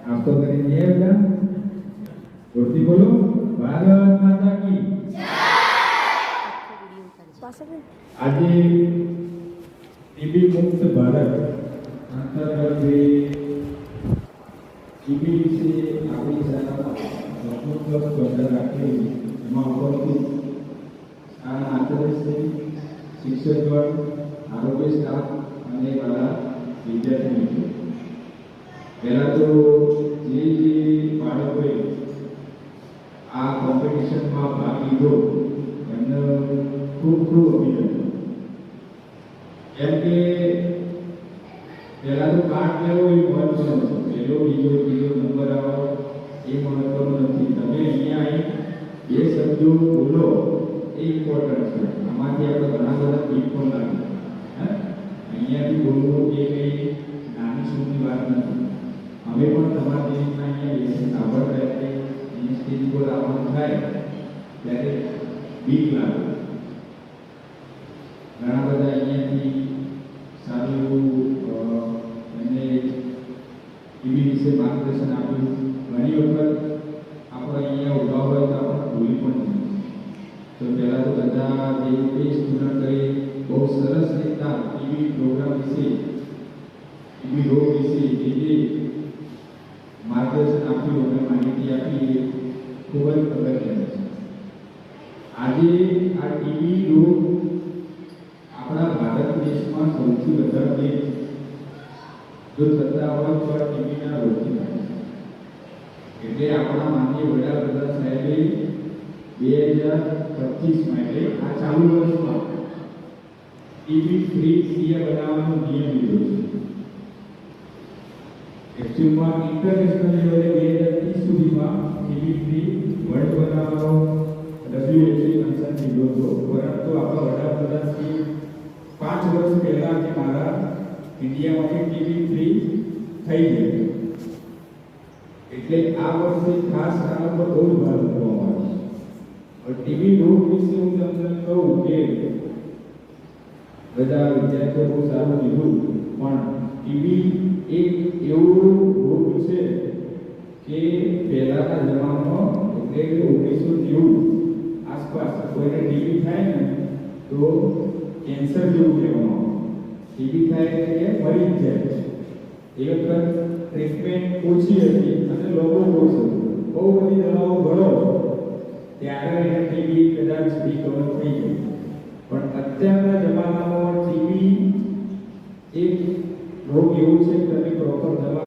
आप तो करेंगे बेटा, जोरથી बोलो, भारत माता की આજે ટીબી મુક્ત ભારત અંતર્ગત ટીબી વિશે આપણી શાળામાં સપોર્ટ સ્પર્ધા રાખેલી એમાં ઉપરથી આ આંતરરાષ્ટ્રીય શિક્ષકગણ, આરોગ્ય સ્ટાફ અને મારા વિદ્યાર્થી મિત્રો, પહેલા તો જે બાળકોએ આ કોમ્પિટિશનમાં ભાગ લીધો એમને ખૂબ ખૂબ અભિનંદન. એમ કે પહેલા તો કાર્ડ લેવો એ મહત્વનો છે, પહેલો બીજો ત્રીજો નંબર આવવો એ મહત્વનો નથી. તમે અહીંયા આવી બે શબ્દો બોલો એ ઇમ્પોર્ટન્ટ છે. આમાંથી આપણે ઘણા બધા ટીપ પણ લાગે. અહીંયાથી બોલવું એ કંઈ નાની સૂની વાત નથી. અમે પણ તમારા દેશના અહીંયા બેસી સાંભળતા એટલે અહીંયા સ્ટેજ પર આવવાનું થાય ત્યારે બીક લાગે. ઘણા બધા અહીંયાથી સારું એવું એમને ટીવી વિશે માર્ગદર્શન આપ્યું. ઘણી વખત આપણે અહીંયા ઉભા હોય તો આપણે ભૂલી પણ નહીં. તો પહેલાં તો બધા જે સ્ટુડન્ટોએ બહુ સરસ રીતના ટીવી પ્રોગ્રામ વિશે, ટીવી રોગ વિશે જે માર્ગદર્શન આપ્યું અને માહિતી આપી એ ખૂબ જ અગત્યનું છે. આજે આ ટીવી રોગ આપણા ભારત દેશમાં સૌથી વધારે જો થતા હોય તો આ ટીબીના રોગથી થાય છે. એટલે આપણા માનનીય વડાપ્રધાન સાહેબે 2025માં એટલે આ ચાલુ વર્ષમાં ટીબી ફ્રી સીએ બનાવવાનો નિયમ લીધો છે. એકચ્યુઅલમાં ઇન્ટરનેશનલ લેવલે 2030 સુધીમાં ટીબી ફ્રી વર્લ્ડ બનાવવાનો WHO કન્સર્ન લીધો હતો. પરંતુ આપણા વડાપ્રધાન શ્રી 5 વર્ષ પહેલા કે મારા ઇન્ડિયામાંથી ટીબી ફ્રી થઈ ગયું. એટલે આ વર્ષે ખાસ આના પર બહુ ભાર મૂકવામાં આવે છે. હવે ટીબી રોગ વિશે હું તમને કહું કે બધા વિદ્યાર્થીઓ બહુ સારું કીધું, પણ ટીબી એક એવો રોગ છે કે પહેલાના જમાનામાં એટલે 1990 આસપાસ કોઈને ટીબી થાય ને તો કેન્સર જેવું કહેવામાં આવે. ટીબી થાય એટલે મરી જ જાય છે. એ વખત ટ્રીટમેન્ટ ઓછી હતી અને લોકો ઓછું બહુ બધી દવાઓ ભરો ત્યારે એને ટીબી કદાચ રિકવર થઈ ગઈ. પણ અત્યારના જમાનામાં ટીબી એક રોગ એવું છે કે તમે પ્રોપર દવા